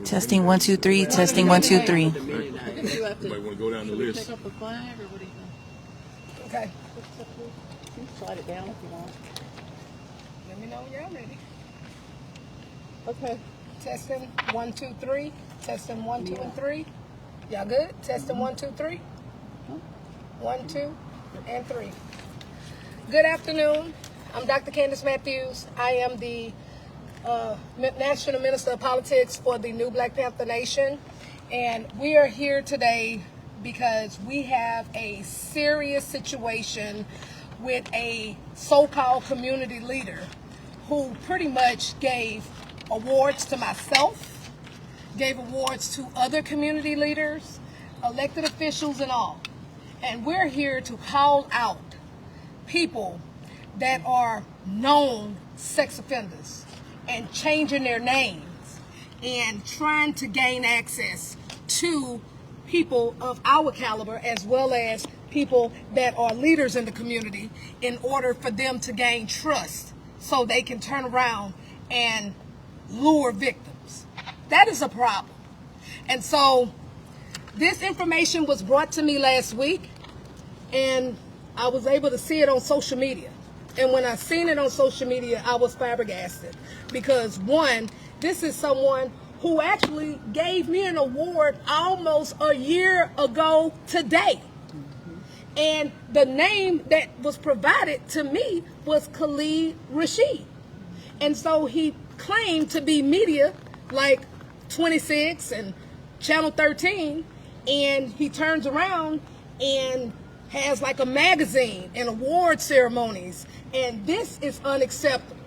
Testing 1 2 3. Testing 1 2 3. You might want to go down the list. Pick up a flag, or what do you think? Okay. You can slide it down if you want. Let me know when you're ready. Okay. Testing 1 2 3. Testing 1 2 and 3. Y'all good? Testing 1 2 3. 1 2 and 3. Good afternoon. I'm Dr. Candace Matthews. I am the National Minister of Politics for the New Black Panther Nation. And we are here today because we have a serious situation with a so-called community leader who pretty much gave awards to myself, gave awards to other community leaders, elected officials and all. And we're here to call out people that are known sex offenders and changing their names and trying to gain access to people of our caliber as well as people that are leaders in the community in order for them to gain trust so they can turn around and lure victims. That is a problem. And so this information was brought to me last week and I was able to see it on social media. And when I seen it on social media, I was flabbergasted because one, this is someone who actually gave me an award almost a year ago today. And the name that was provided to me was Khalid Rashid. And so he claimed to be media like 26 and Channel 13, and he turns around and has like a magazine and award ceremonies, and this is unacceptable.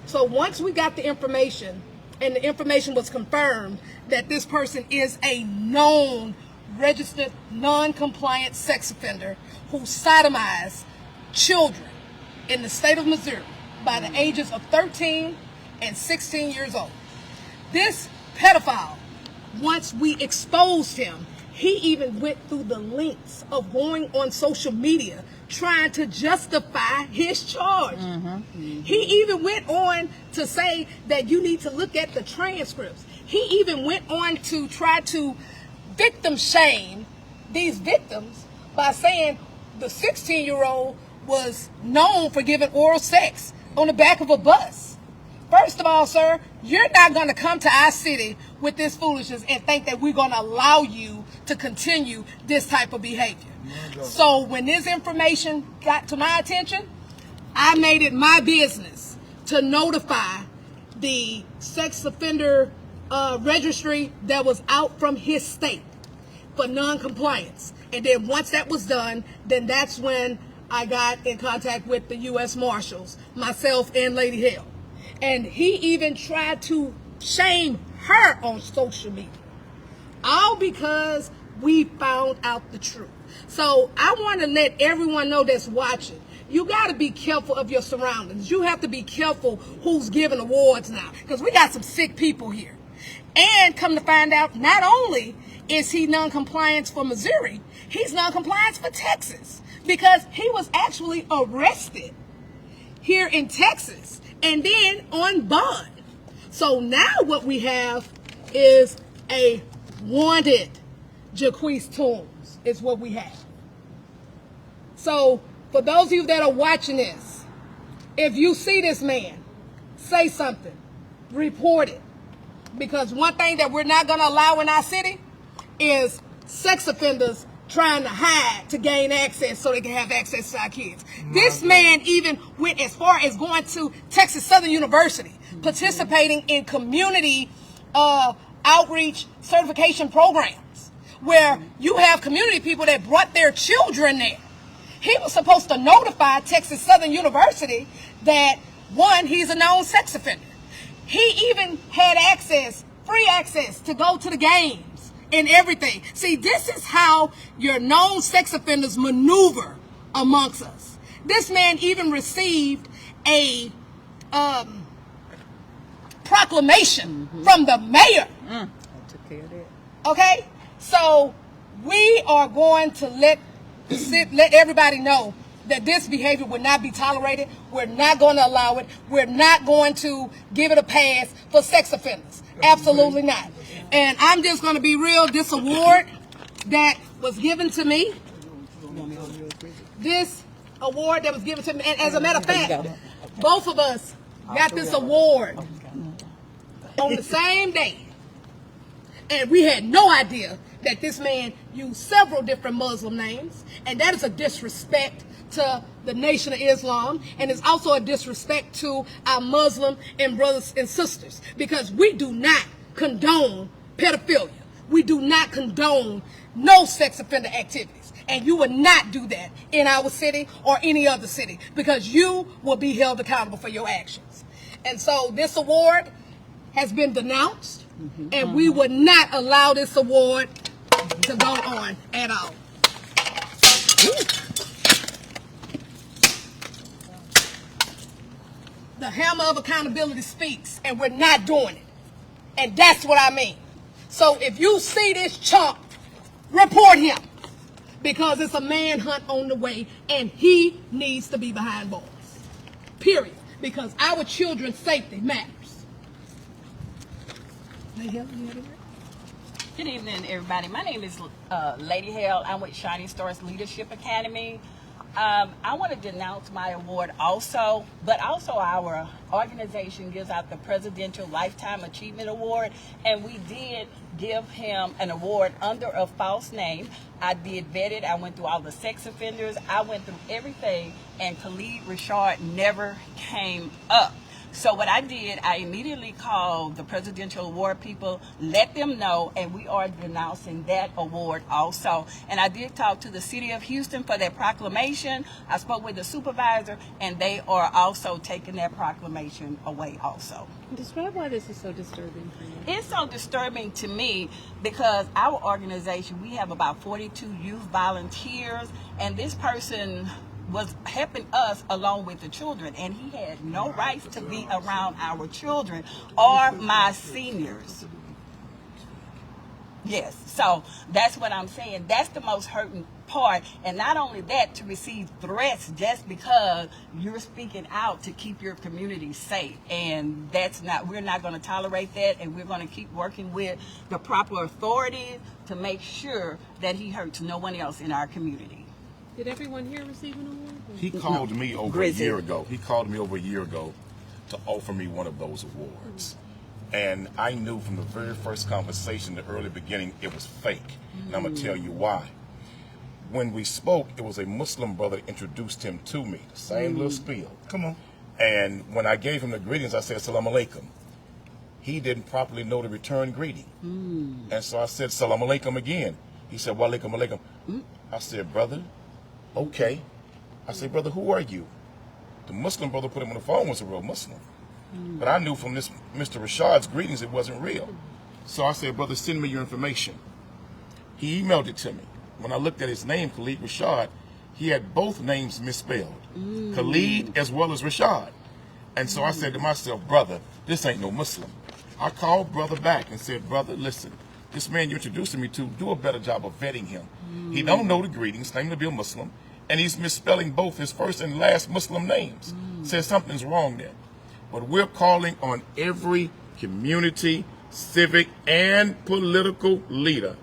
So once we got the information, and the information was confirmed that this person is a known registered non-compliant sex offender who sodomized children in the state of Missouri by the ages of 13 and 16 years old. This pedophile, once we exposed him, he even went through the lengths of going on social media trying to justify his charge. He even went on to say that you need to look at the transcripts. He even went on to try to victim shame these victims by saying the 16-year-old was known for giving oral sex on the back of a bus. First of all, sir, you're not going to come to our city with this foolishness and think that we're going to allow you to continue this type of behavior. So when this information got to my attention, I made it my business to notify the sex offender registry that was out from his state for non-compliance. And then once that was done, then that's when I got in contact with the U.S. Marshals, myself and Lady Hale. And he even tried to shame her on social media. All because we found out the truth. So I want to let everyone know that's watching, you got to be careful of your surroundings. You have to be careful who's giving awards now, because we got some sick people here. And come to find out, not only is he non-compliance for Missouri, he's non-compliance for Texas, because he was actually arrested here in Texas and then on bond. So now what we have is a wanted Jaquise Toombs is what we have. So for those of you that are watching this, if you see this man, say something, report it. Because one thing that we're not going to allow in our city is sex offenders trying to hide to gain access so they can have access to our kids. This man even went as far as going to Texas Southern University, participating in community outreach certification programs where you have community people that brought their children there. He was supposed to notify Texas Southern University that, one, he's a known sex offender. He even had access, free access to go to the games and everything. See, this is how your known sex offenders maneuver amongst us. This man even received a proclamation from the mayor. I took care of that. Okay? So we are going to let everybody know that this behavior would not be tolerated. We're not going to allow it. We're not going to give it a pass for sex offenders. Absolutely not. And I'm just going to be real. This award that was given to me, this award that was given to me, and as a matter of fact, both of us got this award on the same day. And we had no idea that this man used several different Muslim names, and that is a disrespect to the Nation of Islam, and it's also a disrespect to our Muslim and brothers and sisters, because we do not condone pedophilia. We do not condone no sex offender activities, and you would not do that in our city or any other city, because you will be held accountable for your actions. And so this award has been denounced, and we would not allow this award to go on at all. The hammer of accountability speaks, and we're not doing it. And that's what I mean. So if you see this chump, report him, because it's a manhunt on the way, and he needs to be behind bars. Period. Because our children's safety matters. Good evening, everybody. My name is Lady Hale. I'm with Shining Stars Leadership Academy. I want to denounce my award also, but also our organization gives out the Presidential Lifetime Achievement Award, and we did give him an award under a false name. I did vet it. I went through all the sex offenders. I went through everything, and Khalid Rashard never came up. So what I did, I immediately called the Presidential Award people, let them know, and we are denouncing that award also. And I did talk to the City of Houston for their proclamation. I spoke with the supervisor, and they are also taking that proclamation away also. Describe why this is so disturbing for you. It's so disturbing to me because our organization, we have about 42 youth volunteers, and this person was helping us along with the children, and he had no rights to be around our children or my seniors. Yes, so that's what I'm saying. That's the most hurting part. And not only that, to receive threats just because you're speaking out to keep your community safe. And that's not, we're not going to tolerate that, and we're going to keep working with the proper authorities to make sure that he hurts no one else in our community. Did everyone here receive an award? He called me over Grizzy. a year ago. He called me over a year ago to offer me one of those awards. And I knew from the very first conversation, the early beginning, it was fake. And I'm going to tell you why. When we spoke, it was a Muslim brother that introduced him to me. The same little spiel. Come on. And when I gave him the greetings, I said, Assalamu alaikum. He didn't properly know the return greeting. And so I said, Assalamu alaikum again. He said, Wa alaikum alaikum. I said, brother, okay. I said, brother, who are you? The Muslim brother put him on the phone was a real Muslim. But I knew from this Mr. Rashad's greetings it wasn't real. So I said, brother, send me your information. He emailed it to me. When I looked at his name, Khalid Rashad, he had both names misspelled. Khalid as well as Rashad. And so I said to myself, brother, this ain't no Muslim. I called brother back and said, brother, listen, this man you're introducing me to, do a better job of vetting him. He don't know the greetings, claim to be a Muslim, and he's misspelling both his first and last Muslim names. Says something's wrong there. But we're calling on every community, civic, and political leader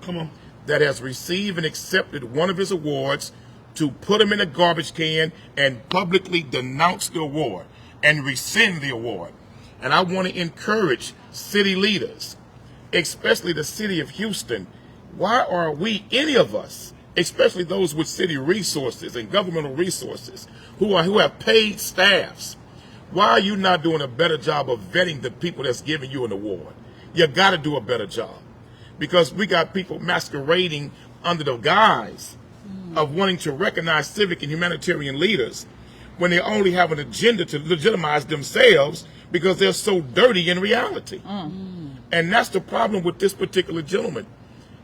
that has received and accepted one of his awards to put him in a garbage can and publicly denounce the award and rescind the award. And I want to encourage city leaders, especially the city of Houston. Why are we, any of us, especially those with city resources and governmental resources, who have paid staffs, why are you not doing a better job of vetting the people that's giving you an award? You got to do a better job, because we got people masquerading under the guise of wanting to recognize civic and humanitarian leaders when they only have an agenda to legitimize themselves because they're so dirty in reality. And that's the problem with this particular gentleman.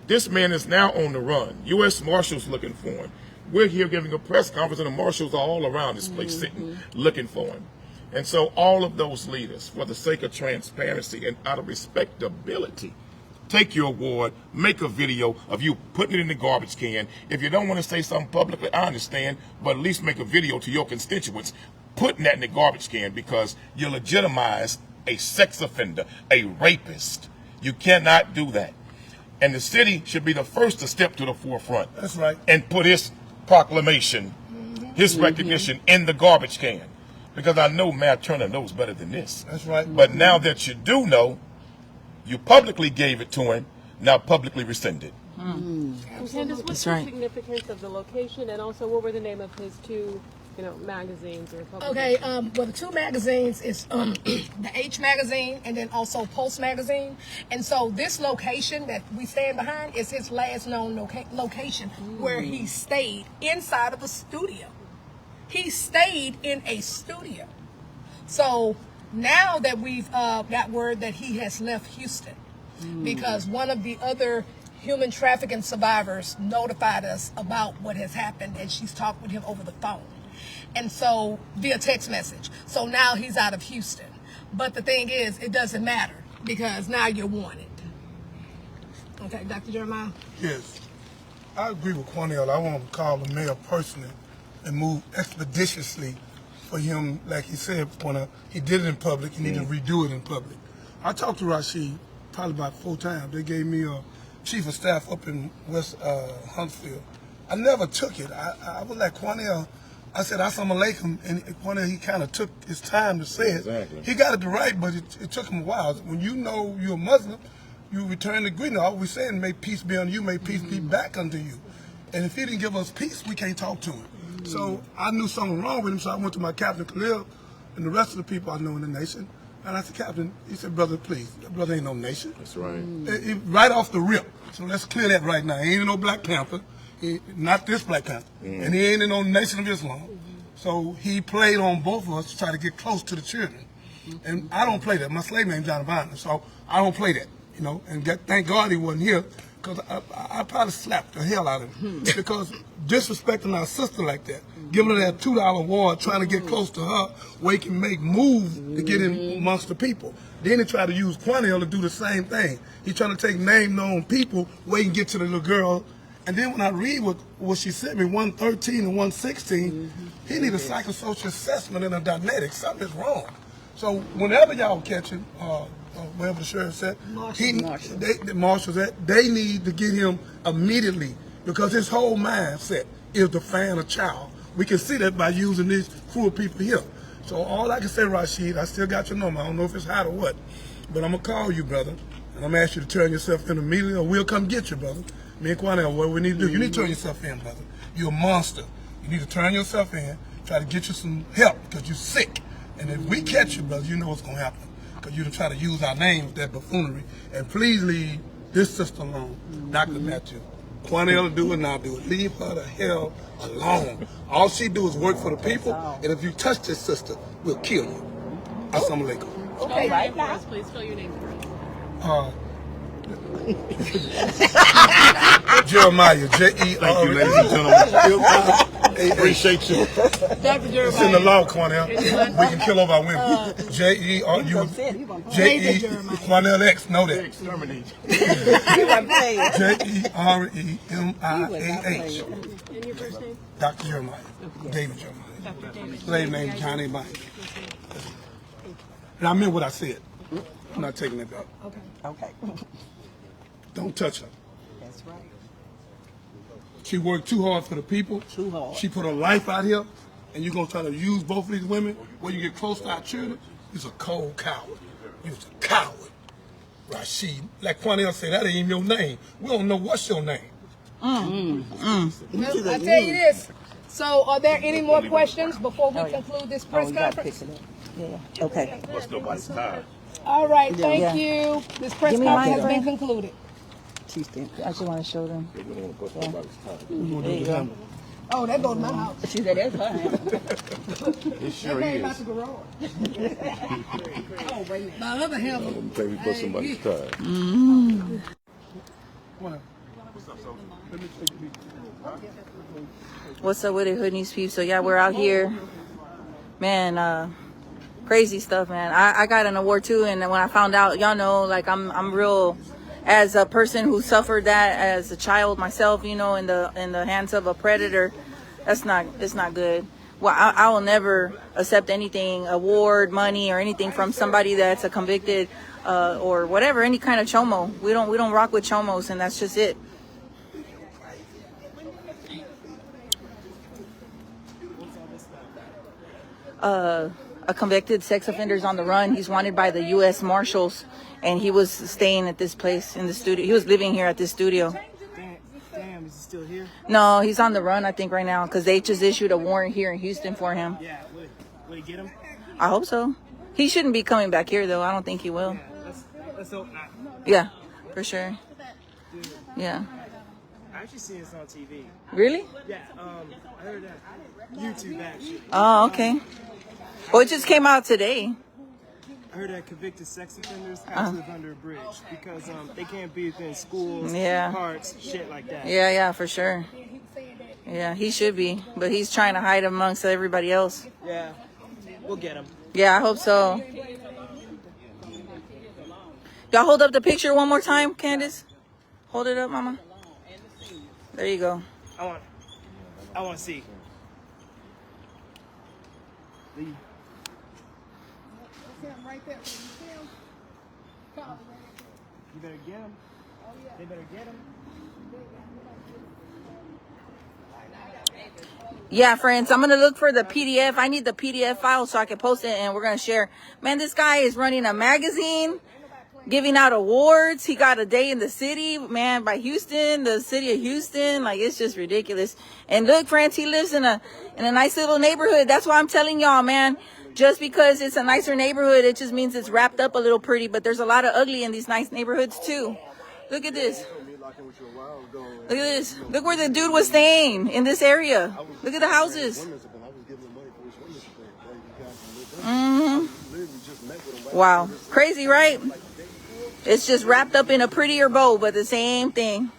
This man is now on the run. U.S. Marshals looking for him. We're here giving a press conference, and the marshals are all around this place sitting, looking for him. And so all of those leaders, for the sake of transparency and out of respectability take your award, make a video of you putting it in the garbage can. If you don't want to say something publicly, I understand, but at least make a video to your constituents putting that in the garbage can, because you legitimize a sex offender, a rapist. You cannot do that. And the city should be the first to step to the forefront. That's right. And put his proclamation, his recognition in the garbage can. Because I know Matt Turner knows better than this. That's right. But now that you do know, you publicly gave it to him, now publicly rescind it. Candace, what's That's the right. significance of the location, and also what were the name of his two, magazines or publications? Okay, well, the two magazines is the H magazine and then also Pulse magazine. And so this location that we stand behind is his last known location where he stayed inside of a studio. He stayed in a studio. So now that we've got word that he has left Houston, because one of the other human trafficking survivors notified us about what has happened, and she's talked with him over the phone. And so, via text message. So now he's out of Houston. But the thing is, it doesn't matter, because now you're wanted. Okay, Dr. Jeremiah? Yes. I agree with Quannell. I want to call the mayor personally and move expeditiously for him, like he said, when he did it in public, he needed to redo it in public. I talked to Rashid probably about 4 times. They gave me a chief of staff up in West Huntsville. I never took it. I was like, Quannell, I said, Assalamu alaikum, and Quannell, he kind of took his time to say it. Exactly. He got it right, but it took him a while. When you know you're a Muslim, you return the greeting. All we're saying, may peace be unto you, may peace be back unto you. And if he didn't give us peace, we can't talk to him. So I knew something wrong with him, so I went to my Captain Khalil and the rest of the people I know in the nation. And I said, Captain, he said, brother, please, that brother ain't no nation. That's right. Right off the rip. So let's clear that right now. He ain't no Black Panther. Not this Black Panther. And he ain't in no Nation of Islam. So he played on both of us to try to get close to the children. And I don't play that. My slave name's John Bonner, so I don't play that, And thank God he wasn't here, because I probably slapped the hell out of him. Because disrespecting our sister like that, giving her that $2 award, trying to get close to her where he can make moves to get in amongst the people. Then he tried to use Quannell to do the same thing. He's trying to take name-known people where he can get to the little girl. And then when I read what she sent me, 113 and 116, he need a psychosocial assessment and a dianetic. Something is wrong. So whenever y'all catch him, wherever the sheriff said, the marshals they need to get him immediately, because his whole mindset is to fan a child. We can see that by using these cruel people here. So all I can say, Rashid, I still got your number. I don't know if it's hot or what, but I'm going to call you, brother, and I'm going to ask you to turn yourself in immediately, or we'll come get you, brother. Me and Quannell, what we need to do, you need to turn yourself in, brother. You're a monster. You need to turn yourself in, try to get you some help, because you're sick. And if we catch you, brother, you know what's going to happen, because you're going to try to use our name with that buffoonery. And please leave this sister alone, Dr. Matthew. Quannell will do it, and I'll do it. Leave her the hell alone. All she do is work for the people, and if you touch this sister, we'll kill you. Assalamu alaikum. Okay. Right now. Please spell your name for us. Jeremiah, J-E-R-E. Thank you, ladies and gentlemen. Appreciate you. Dr. Jeremiah. It's in the law, Quannell. We can kill over our women. J-E-R-U. J-E. Quannell X, know that. Exterminate. J-E-R-E-M-I-A-H. And your first name? Dr. Jeremiah. David Jeremiah. Dr. David. Slave name Johnny Mike. And I meant what I said. I'm not taking it back. Okay. Don't touch her. That's right. She worked too hard for the people. Too hard. She put her life out here, and you're going to try to use both of these women where you get close to our children? You're a cold coward. You're a coward. Rashid, like Quannell said, that ain't even your name. We don't know what's your name. Well, I tell you this. So, are there any more questions before we conclude this press conference? Yeah. Okay. What's nobody's time? All right, thank you. This press conference has been concluded. I just want to show them. There you go. Oh, that goes to my house. She said that's her hand. It sure That came out is. the garage. Oh, wait a minute. My other hammer. Maybe for somebody's time. What's up with it, Hood News peeps? So yeah, we're out here, man. Crazy stuff, man. I got an award too, and when I found out, y'all know, like I'm real as a person who suffered that as a child myself, you know, in the hands of a predator, it's not good. Well, I will never accept anything, award, money, or anything from somebody that's a convicted or whatever, any kind of chomo. We don't rock with chomos, and that's just it. A convicted sex offender's on the run. He's wanted by the U.S. Marshals, and he was staying at this place in the studio. He was living here at this studio. Damn, is he still here? No, he's on the run, I think, right now, because they just issued a warrant here in Houston for him. Yeah, will he get him? I hope so. He shouldn't be coming back here, though. I don't think he will. Yeah, let's hope not. Yeah, for sure. Dude, Yeah. I actually seen this on TV. Really? Yeah, I heard that. YouTube actually. Oh, okay. Well, it just came out today. I heard that convicted sex offenders have to live under a bridge because they can't be within schools, Yeah. parks, shit like that. Yeah, for sure. Yeah, he should be, but he's trying to hide amongst everybody else. Yeah, we'll get him. Yeah, I hope so. Y'all hold up the picture one more time, Candace. Hold it up, Mama. There you go. I want to see. You better get him. They better get him. Yeah, friends, I'm going to look for the PDF. I need the PDF file so I can post it and we're going to share. Man, this guy is running a magazine, giving out awards. He got a day in the city, man, by Houston, the city of Houston. Like, it's just ridiculous. And look, friends, he lives in a nice little neighborhood. That's why I'm telling y'all, man, just because it's a nicer neighborhood, it just means it's wrapped up a little pretty. But there's a lot of ugly in these nice neighborhoods, too. Look at this. Look at this. Look where the dude was staying in this area. Look at the houses. Wow. Crazy, right? It's just wrapped up in a prettier bow, but the same thing.